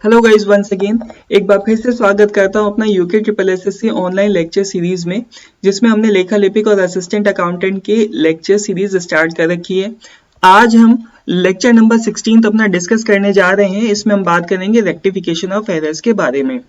Hello guys, once again एक बार फिर से स्वागत करता हूं अपना UK triple SSC online lecture series में, जिसमें हमने लेखा लिपिक और असिस्टेंट अकाउंटेंट की लेक्चर सीरीज स्टार्ट कर रखी है। आज हम लेक्चर नंबर 16 अपना डिस्कस करने जा रहे हैं। इसमें हम बात करेंगे रेक्टिफिकेशन ऑफ एरर्स के बारे में।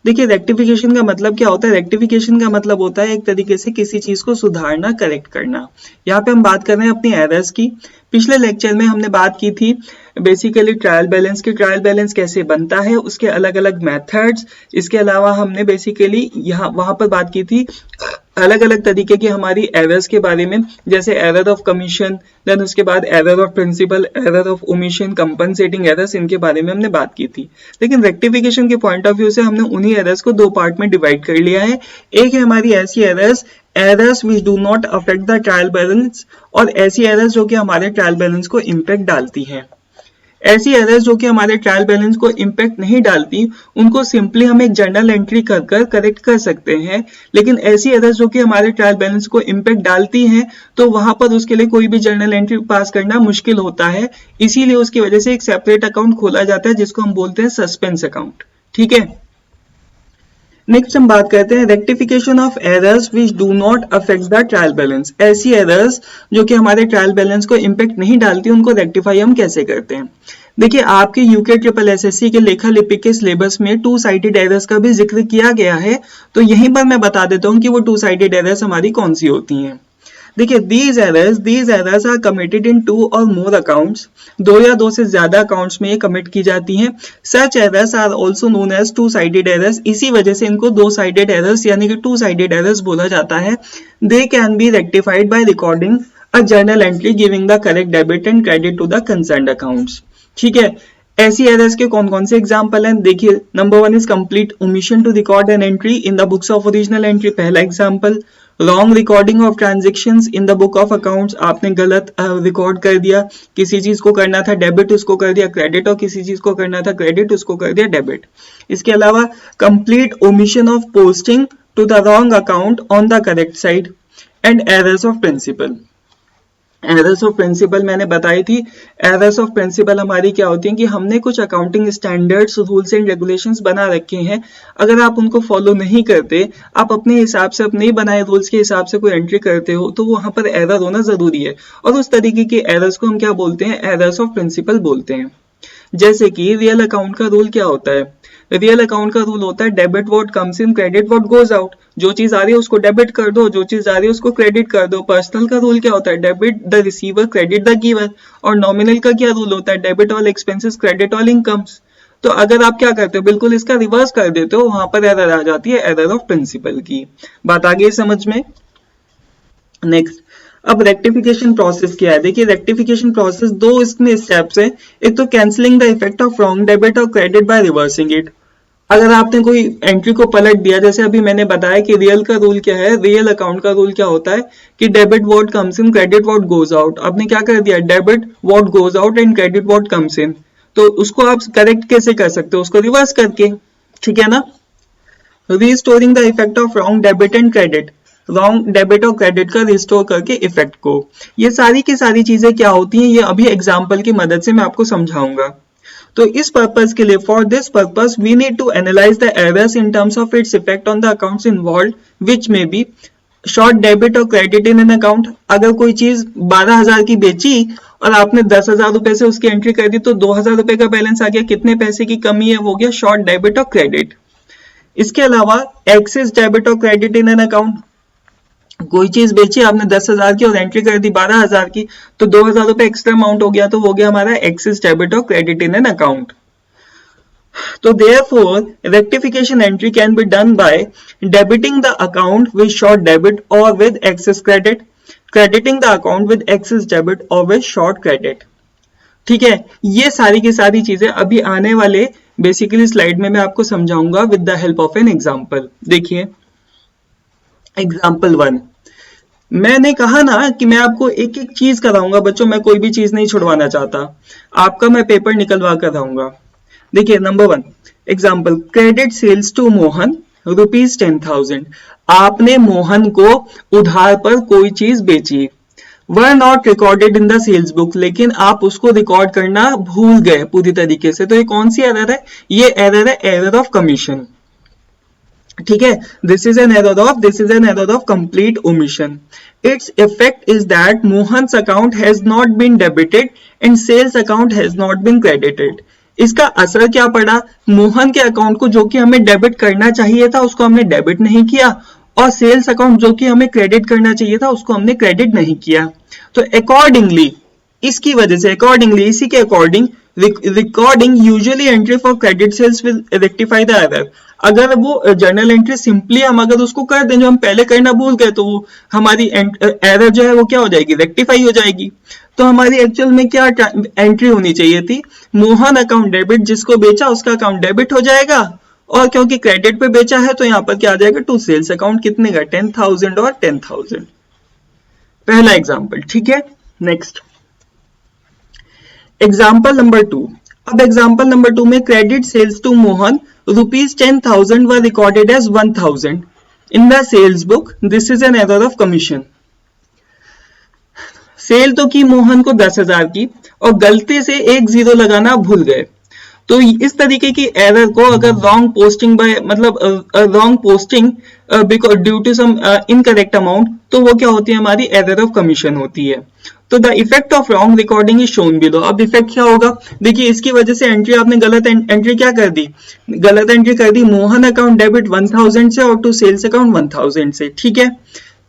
देखिए, रेक्टिफिकेशन का मतलब क्या होता है? रेक्टिफिकेशन का मतलब होता है एक तरीके से किसी चीज को सुधारना, करेक्ट करना। यहाँ पे हम बात कर रहे हैं अपनी एरर्स की। पिछले लेक्चर में हमने बात की थी बेसिकली ट्रायल बैलेंस की। ट्रायल बैलेंस कैसे बनता है, उसके अलग अलग मेथड्स। इसके अलावा हमने बेसिकली वहां पर बात की थी अलग अलग तरीके की हमारी एरर्स के बारे में, जैसे एरर ऑफ कमीशन, देन उसके बाद error of principle, error of omission, compensating errors, इनके बारे में हमने बात की थी। लेकिन रेक्टिफिकेशन के पॉइंट ऑफ व्यू से हमने उन्हीं एरर्स को दो पार्ट में डिवाइड कर लिया है। एक है हमारी ऐसी errors which do not affect the trial balance, और ऐसी एरर्स जो कि हमारे ट्रायल बैलेंस को इम्पैक्ट डालती हैं। ऐसी एरर्स जो कि हमारे ट्रायल बैलेंस को इम्पैक्ट नहीं डालती, उनको सिंपली हम एक जर्नल एंट्री कर करेक्ट कर सकते हैं। लेकिन ऐसी एरर्स जो कि हमारे ट्रायल बैलेंस को इम्पैक्ट डालती हैं, तो वहां पर उसके लिए कोई भी जर्नल एंट्री पास करना मुश्किल होता है। इसीलिए उसकी वजह से एक सेपरेट अकाउंट खोला जाता है, जिसको हम बोलते हैं सस्पेंस अकाउंट। ठीक है, नेक्स्ट हम बात करते हैं rectification of errors which do not affect the trial balance. ऐसी एरर्स जो कि हमारे ट्रायल बैलेंस को इम्पैक्ट नहीं डालती, उनको रेक्टिफाई हम कैसे करते हैं। देखिए, आपके यूके ट्रिपल एसएससी के लेखा लिपिक के सिलेबस में टू साइडेड एरर्स का भी जिक्र किया गया है। तो यहीं पर मैं बता देता हूं कि वो टू साइडेड एरर्स हमारी कौन सी होती हैं। देखिए, these errors are committed in two or more accounts। दो या दो से ज्यादा अकाउंट्स में ये कमिट की जाती हैं। Such errors are also known as two-sided errors। इसी वजह से इनको दो साइडेड एरर्स यानी कि टू साइडेड एरर्स बोला जाता है। They can be rectified by recording a journal entry giving the correct debit and credit to the concerned accounts। ठीक है, ऐसी एरर्स के कौन कौन से एग्जाम्पल हैं? देखिए, number 1 is complete omission to record an entry in the books of original entry, पहला example. Wrong recording of transactions in the book of accounts, आपने गलत रिकॉर्ड कर दिया। किसी चीज को करना था डेबिट, उसको कर दिया क्रेडिट, और किसी चीज को करना था क्रेडिट, उसको कर दिया डेबिट। इसके अलावा complete omission of posting to the wrong account on the correct side, and errors of principle. Errors of principle मैंने बताई थी। एरर्स ऑफ प्रिंसिपल हमारी क्या होती है कि हमने कुछ accounting standards, rules and regulations बना रखे हैं। अगर आप उनको फॉलो नहीं करते, आप अपने हिसाब से, अपने ही बनाए रूल्स के हिसाब से कोई एंट्री करते हो, तो वहां पर एरर होना जरूरी है। और उस तरीके की एरर्स को हम क्या बोलते हैं? एरर्स ऑफ प्रिंसिपल बोलते हैं। जैसे कि रियल अकाउंट का रूल क्या होता है? रियल अकाउंट का रूल होता है debit what comes in, credit what goes out. जो चीज आ रही है उसको डेबिट कर दो, जो चीज आ रही है उसको क्रेडिट कर दो। पर्सनल का रूल क्या होता है? Debit the receiver, credit the giver. और नॉमिनल का क्या रूल होता है? Debit all expenses, credit all incomes. तो अगर आप क्या करते हो, बिल्कुल इसका रिवर्स कर देते हो, वहां पर एरर आ जाती है, एरर ऑफ प्रिंसिपल की। बात आ गई समझ में? नेक्स्ट, अब रेक्टिफिकेशन प्रोसेस क्या है? देखिए, रेक्टिफिकेशन प्रोसेस दो इसमें स्टेप्स है। एक तो cancelling the effect of wrong debit और क्रेडिट बाय रिवर्सिंग इट। अगर आपने कोई एंट्री को पलट दिया, जैसे अभी मैंने बताया कि रियल का रूल क्या है, रियल अकाउंट का रूल क्या होता है कि debit what comes in, credit what goes out. आपने क्या कर दिया? Debit what goes out and credit what comes in. तो उसको आप करेक्ट कैसे कर सकते हो? उसको रिवर्स करके। ठीक है ना? Restoring the effect of wrong debit and credit, wrong debit और क्रेडिट का रिस्टोर करके इफेक्ट को। ये सारी की सारी चीजें क्या होती हैं, ये अभी एग्जाम्पल की मदद से मैं आपको समझाऊंगा। तो इस पर्पस के लिए, for this purpose we need to analyse the errors in terms of its effect on the accounts involved, which may be short debit और क्रेडिट इन एन अकाउंट। अगर कोई चीज 12,000 की बेची और आपने 10,000 रुपए से उसकी एंट्री कर दी, तो 2,000 रुपए का बैलेंस आ गया। कितने पैसे की कमी है? वो गया शॉर्ट डेबिट और क्रेडिट। इसके अलावा एक्सेस डेबिट और क्रेडिट इन एन अकाउंट, कोई चीज बेची आपने 10,000 की और एंट्री कर दी 12,000 की, तो 2,000 रुपए एक्स्ट्रा अमाउंट हो गया, तो हो गया हमारा एक्सेस डेबिट और क्रेडिट इन एन अकाउंट। तो therefore rectification entry can be done by debiting the account with short debit or with excess credit, crediting the account with excess debit or with short credit। ठीक है, ये सारी की सारी चीजें अभी आने वाले बेसिकली स्लाइड में मैं आपको समझाऊंगा with the help of an example. देखिए, एग्जाम्पल 1, मैंने कहा ना कि मैं आपको एक एक चीज कराऊंगा बच्चों, मैं कोई भी चीज नहीं छुड़वाना चाहता। आपका मैं पेपर निकलवा कर आऊंगा। देखिए, number 1 example, credit sales to Mohan ₹10,000। आपने मोहन को उधार पर कोई चीज बेची। Were not recorded in the sales book, लेकिन आप उसको रिकॉर्ड करना भूल गए पूरी तरीके से। तो ये कौन सी एरर है? ये एरर है एरर ऑफ कमीशन। ठीक है, this is an error of complete omission. Its effect is that Mohan's account has not been debited and sales account has not been credited. इसका असर क्या पड़ा? मोहन के अकाउंट को जो कि हमें डेबिट करना चाहिए था उसको हमने डेबिट नहीं किया, और सेल्स अकाउंट जो कि हमें क्रेडिट करना चाहिए था उसको हमने क्रेडिट नहीं किया। तो अकॉर्डिंगली, इसकी वजह से इसी के according recording usually entry for credit sales will rectify the error. अगर वो जर्नल एंट्री सिंपली हम अगर उसको कर दें जो हम पहले करना भूल गए, तो वो हमारी एरर जो है वो क्या हो जाएगी? रेक्टिफाई हो जाएगी। तो हमारी एक्चुअल में क्या एंट्री होनी चाहिए थी? मोहन अकाउंट डेबिट, जिसको बेचा उसका अकाउंट डेबिट हो जाएगा, और क्योंकि क्रेडिट पे बेचा है तो यहाँ पर क्या आ जाएगा? टू सेल्स अकाउंट कितने का? 10,000 और 10,000। पहला एग्जाम्पल। ठीक है, नेक्स्ट एग्जाम्पल नंबर 2। अब एग्जाम्पल नंबर 2 में credit sales to Mohan ₹10,000 were recorded as 1,000 in the sales book, this is an error of commission. Sale तो की मोहन को 10,000 की, और गलती से एक जीरो लगाना भूल गए। तो इस तरीके की एरर को अगर रॉन्ग पोस्टिंग बाय मतलब wrong posting because due to some incorrect amount, तो वो क्या होती है? हमारी एरर ऑफ कमीशन होती है। तो the effect of wrong recording is shown below. अब इफेक्ट क्या होगा? देखिए, इसकी वजह से एंट्री आपने गलत एंट्री क्या कर दी? गलत एंट्री कर दी। मोहन अकाउंट डेबिट 1,000 से और टू सेल्स अकाउंट 1,000 से। ठीक है,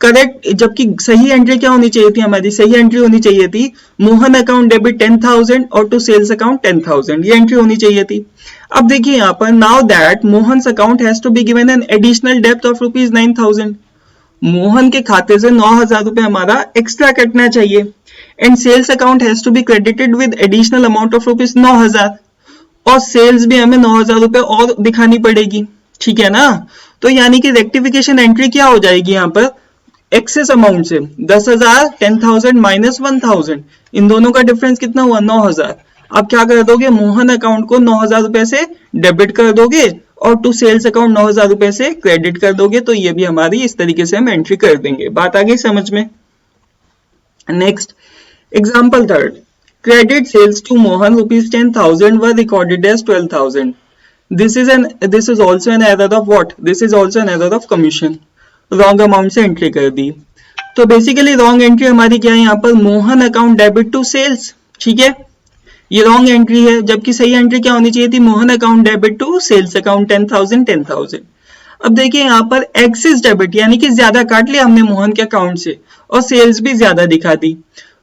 करेक्ट। जबकि सही एंट्री क्या होनी चाहिए थी? हमारी सही एंट्री होनी चाहिए थी मोहन अकाउंट डेबिट 10,000 और टू सेल्स अकाउंट 10,000, ये एंट्री होनी चाहिए थी। अब देखिए यहाँ पर, now that Mohan's account has to be given an additional डेब्ट ऑफ ₹9,000। मोहन के खाते से 9,000 रुपए हमारा एक्स्ट्रा कटना चाहिए, and sales account has to be credited with additional amount of ₹9,000, और सेल्स भी हमें 9,000 रुपए और दिखानी पड़ेगी। ठीक है ना? तो यानी कि रेक्टिफिकेशन एंट्री क्या हो जाएगी यहाँ पर? एक्सेस अमाउंट से 10,000, 10,000 माइनस 1,000, इन दोनों का डिफरेंस कितना हुआ? 9,000। अब क्या कर दोगे? मोहन अकाउंट को 9,000 रुपए से डेबिट कर दोगे और टू सेल्स अकाउंट 9,000 रुपए से क्रेडिट कर दोगे। तो ये भी हमारी इस तरीके से हम एंट्री कर देंगे। बात आ गई समझ में? Next example 3। Credit sales to Mohan ₹10,000 were recorded as 12,000। This is also an error of what? This is also an error of commission. Wrong amount से एंट्री कर दी। तो बेसिकली रॉन्ग एंट्री हमारी क्या है यहाँ पर? Mohan account debit to sales. ठीक है, ये रॉन्ग एंट्री है, जबकि सही एंट्री क्या होनी चाहिए थी? Mohan account debit to sales account 10,000, 10,000। अब देखिए यहाँ पर एक्सिस डेबिट, यानी कि ज्यादा काट लिया हमने मोहन के अकाउंट से, और सेल्स भी ज्यादा दिखा दी।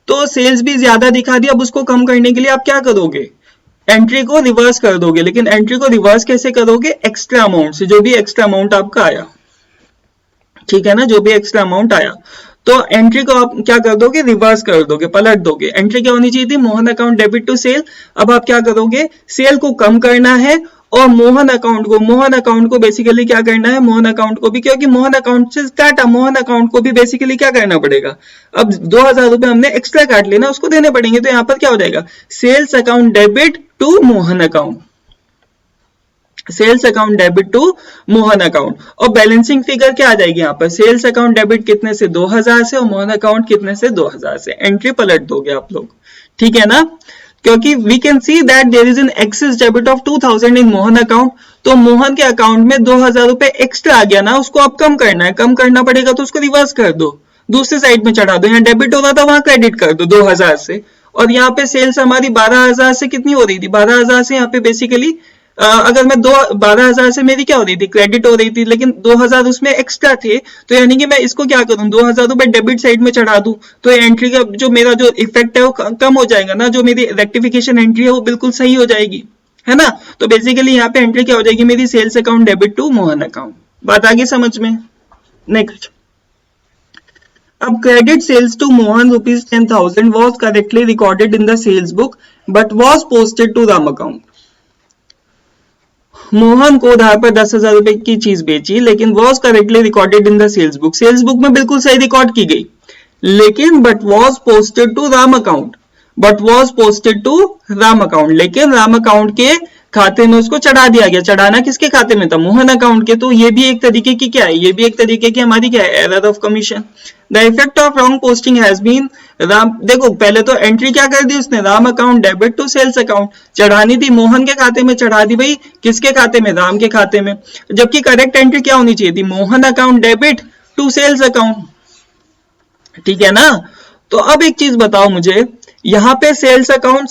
तो सेल्स भी ज्यादा दिखा दी। अब उसको कम करने के लिए आप क्या करोगे? एंट्री को रिवर्स कर दोगे। लेकिन एंट्री को रिवर्स कैसे करोगे? एक्स्ट्रा अमाउंट से, जो भी एक्स्ट्रा अमाउंट आपका आया। ठीक है ना, जो भी एक्स्ट्रा अमाउंट आया, तो एंट्री को आप क्या कर दोगे? रिवर्स कर दोगे, पलट दोगे। एंट्री क्या होनी चाहिए थी? Mohan account debit to sale. अब आप क्या करोगे? सेल को कम करना है, और मोहन अकाउंट को बेसिकली क्या करना है? मोहन अकाउंट को भी, क्योंकि मोहन अकाउंट से काटा, मोहन अकाउंट को भी बेसिकली क्या करना पड़ेगा? अब 2,000 रुपए हमने एक्स्ट्रा काट लेना, उसको देने पड़ेंगे। तो यहाँ पर क्या हो जाएगा? Sales account debit to Mohan account, sales account debit to Mohan account. और बैलेंसिंग फिगर क्या आ जाएगी यहाँ पर? सेल्स अकाउंट डेबिट कितने से? 2,000 से, और मोहन अकाउंट कितने से? 2,000 से। एंट्री पलट दोगे आप लोग। ठीक है ना? क्योंकि we can see that there is an excess debit of 2,000 in Mohan account. तो मोहन के अकाउंट में 2,000 रुपए एक्स्ट्रा आ गया ना, उसको आप कम करना है। कम करना पड़ेगा तो उसको रिवर्स कर दो, दूसरी साइड में चढ़ा दो। यहाँ डेबिट हो रहा था, वहां क्रेडिट कर दो 2,000 से। और यहाँ पे सेल्स हमारी 12,000 से कितनी हो रही थी? 12,000 से यहाँ पे बेसिकली अगर मैं 12,000 से मेरी क्या हो रही थी? क्रेडिट हो रही थी, लेकिन 2,000 उसमें एक्स्ट्रा थे। तो यानी कि मैं इसको क्या करूं? 2,000 रुपए डेबिट साइड में चढ़ा दूं, तो एंट्री का जो मेरा जो इफेक्ट है वो कम हो जाएगा ना। जो मेरी रेक्टिफिकेशन एंट्री है वो बिल्कुल सही हो जाएगी, है ना? तो बेसिकली यहाँ पे एंट्री क्या हो जाएगी मेरी? Sales account debit to Mohan account. बात आ गई समझ में? नेक्स्ट, अब credit sales to Mohan ₹10,000 was correctly recorded in the sales book but was posted to Ram account. Mohan को उधार पर 10,000 रुपए की चीज बेची, लेकिन was correctly recorded in the sales book, sales book में बिल्कुल सही रिकॉर्ड की गई, लेकिन but was posted to Ram account, but was posted to Ram account, लेकिन राम अकाउंट के खाते में उसको चढ़ा दिया गया। चढ़ाना किसके खाते में था? मोहन अकाउंट के। तो ये भी एक तरीके की क्या है? ये भी एक तरीके की हमारी क्या है? Error of commission. The effect of wrong posting has been Ram, देखो पहले तो एंट्री क्या कर दी उसने? Ram account debit to sales account. चढ़ानी थी मोहन के खाते में, चढ़ा दी भाई किसके खाते में? राम के खाते में। जबकि करेक्ट एंट्री क्या होनी चाहिए थी? Mohan account debit to sales account. ठीक है ना? तो अब एक चीज बताओ मुझे, यहाँ पे सेल्स अकाउंट,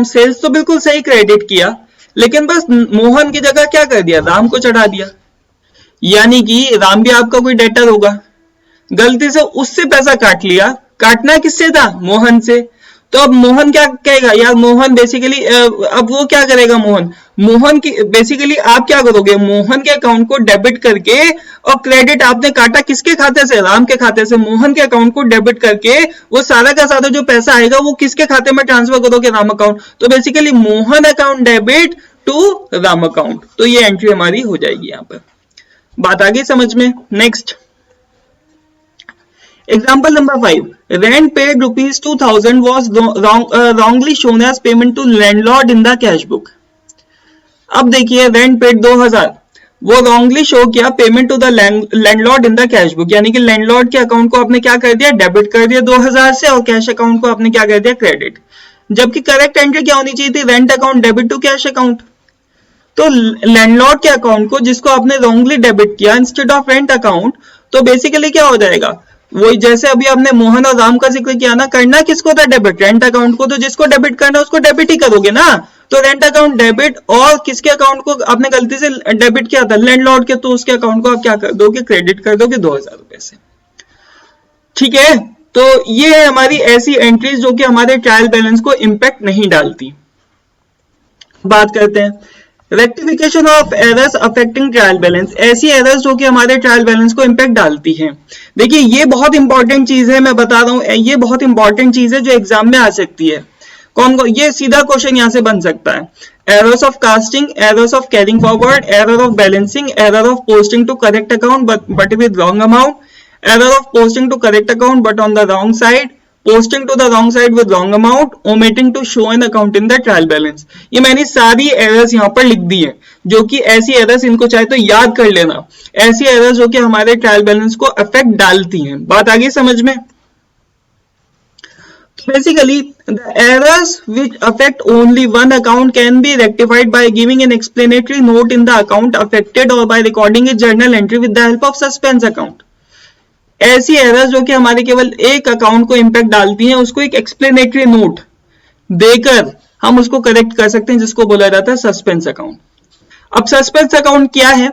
सेल्स तो बिल्कुल सही क्रेडिट किया, लेकिन बस मोहन की जगह क्या कर दिया? राम को चढ़ा दिया। यानी कि राम भी आपका कोई डेटर होगा, गलती से उससे पैसा काट लिया। काटना किससे था? मोहन से। तो अब मोहन क्या कहेगा? यार मोहन बेसिकली अब वो क्या करेगा? मोहन की बेसिकली आप क्या करोगे? मोहन के अकाउंट को डेबिट करके, और क्रेडिट आपने काटा किसके खाते से? राम के खाते से। मोहन के अकाउंट को डेबिट करके वो सारा का सारा जो पैसा आएगा वो किसके खाते में ट्रांसफर करोगे? राम अकाउंट। तो basically Mohan account debit to Ram account. तो ये एंट्री हमारी हो जाएगी यहाँ पर। बात आ गई समझ में? Next example number 5, rent paid rupees 2000 was wrongly shown as payment to landlord in the cash book। अब देखिए रेंट पेड 2000 वो रॉन्गली शो किया payment to the landlord in the cash book, यानी कि लैंडलॉर्ड के अकाउंट को आपने क्या कर दिया? डेबिट कर दिया 2000 से, और कैश अकाउंट को आपने क्या कर दिया? क्रेडिट। जबकि करेक्ट एंट्री क्या होनी चाहिए थी? Rent account debit to cash account. तो लैंडलॉर्ड के अकाउंट को जिसको आपने रॉन्गली डेबिट किया इंस्टेड ऑफ रेंट अकाउंट, तो बेसिकली क्या हो जाएगा? वही जैसे अभी आपने मोहन और राम का जिक्र किया ना, करना किसको था? डेबिट। रेंट अकाउंट को। तो जिसको डेबिट करना उसको डेबिट ही करोगे ना। तो रेंट अकाउंट डेबिट, और किसके अकाउंट को आपने गलती से डेबिट किया था? लैंडलॉर्ड के। तो उसके अकाउंट को आप क्या कर दोगे? क्रेडिट कर दोगे 2000 रुपए से। ठीक है, तो ये है हमारी ऐसी एंट्रीज जो कि हमारे ट्रायल बैलेंस को इंपैक्ट नहीं डालती। बात करते हैं rectification of errors affecting trial balance. ऐसी एरर्स जो कि हमारे ट्रायल बैलेंस को इंपैक्ट डालती हैं। देखिए ये बहुत इंपॉर्टेंट चीज है, मैं बता रहा हूं, ये बहुत इंपॉर्टेंट चीज है जो एग्जाम में आ सकती है। ये सीधा क्वेश्चन यहां से बन सकता है। Errors of casting, errors of carrying forward, error of balancing, error of posting to correct account but with wrong amount, error of posting to correct account but on the wrong side, posting to the wrong side with wrong amount, omitting to show an account in the trial balance। ये मैंने सारी errors यहाँ पर लिख दी है, जो कि ऐसी एरर्स, इनको चाहे तो याद कर लेना, ऐसी एरर्स जो कि हमारे ट्रायल बैलेंस को अफेक्ट डालती हैं। बात आ गई समझ में? Basically, the errors which affect only one account can be rectified by giving an explanatory note in the account affected or by recording a journal entry with the help of suspense account। ऐसी errors जो कि हमारे केवल एक account को impact डालती हैं, उसको एक एक्सप्लेनेटरी नोट देकर हम उसको करेक्ट कर सकते हैं, जिसको बोला जाता है सस्पेंस अकाउंट। अब सस्पेंस अकाउंट क्या है?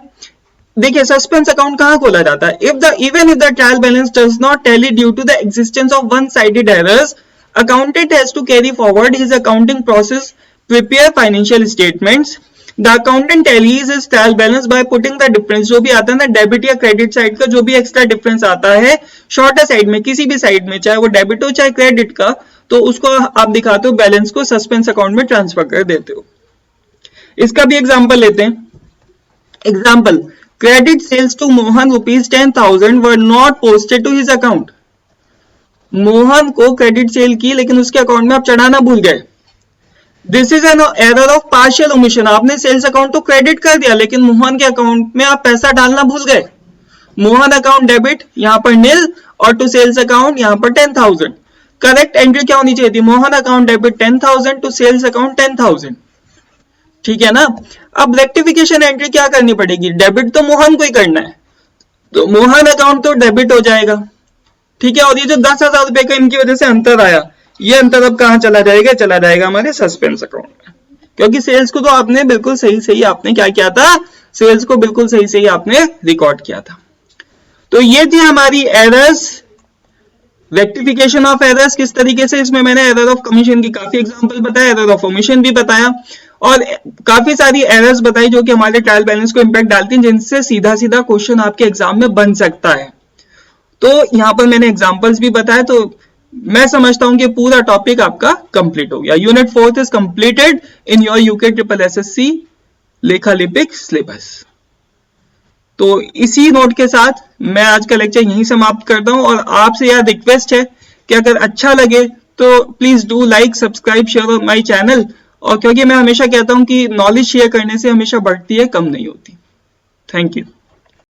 देखिए सस्पेंस अकाउंट कहां खोला जाता है? Even if the trial balance does not tally due to the existence of one sided errors, accountant has to carry forward his accounting process, prepare financial statements। The accountant tallies his trial balance by putting the difference, जो भी आता है ना debit या credit side का, जो भी extra difference आता है शॉर्टर साइड में, किसी भी साइड में, चाहे वो डेबिट हो चाहे क्रेडिट का, तो उसको आप दिखाते हो, बैलेंस को सस्पेंस अकाउंट में ट्रांसफर कर देते हो। इसका भी एग्जाम्पल लेते हैं। Example, credit sales to Mohan ₹10,000 were not posted to his account. Mohan को क्रेडिट सेल की लेकिन उसके अकाउंट में आप चढ़ाना भूल गए। This is an error of partial omission. आपने सेल्स अकाउंट तो क्रेडिट कर दिया लेकिन मोहन के अकाउंट में आप पैसा डालना भूल गए। मोहन अकाउंट डेबिट, यहां पर नील, और टू सेल्स अकाउंट यहां पर 10,000। करेक्ट एंट्री क्या होनी चाहिए थी? Mohan account debit 10,000 to sales account 10,000। ठीक है ना? अब रेक्टिफिकेशन एंट्री क्या करनी पड़ेगी? डेबिट तो मोहन को ही करना है, तो मोहन अकाउंट तो डेबिट हो जाएगा। ठीक है, और ये जो 10,000 रुपए का इनकी वजह से अंतर आया, ये अंतर अब कहां चला जाएगा? चला जाएगा हमारे सस्पेंस अकाउंट में, क्योंकि सेल्स को तो आपने बिल्कुल सही आपने क्या किया था? सेल्स को बिल्कुल सही आपने रिकॉर्ड किया था। तो ये थी हमारी एरर्स, रेक्टिफिकेशन ऑफ एरर्स किस तरीके से। इसमें मैंने एरर ऑफ कमीशन की काफी एग्जांपल बताया, एरर ऑफ ओमिशन भी बताया, और काफी सारी एरर्स बताई जो कि हमारे ट्रायल बैलेंस को इंपैक्ट डालती हैं, जिनसे सीधा क्वेश्चन आपके एग्जाम में बन सकता है। तो यहां पर मैंने एग्जांपल्स भी बताए, तो मैं समझता हूं कि पूरा टॉपिक आपका कंप्लीट हो गया। Unit 4 is completed in your UK triple SSC लेखा लिपिक सिलेबस। तो इसी नोट के साथ मैं आज का लेक्चर यहीं समाप्त करता हूं, और आपसे यह रिक्वेस्ट है कि अगर अच्छा लगे तो please do like, subscribe, share my channel, और क्योंकि मैं हमेशा कहता हूँ कि नॉलेज शेयर करने से हमेशा बढ़ती है, कम नहीं होती। Thank you.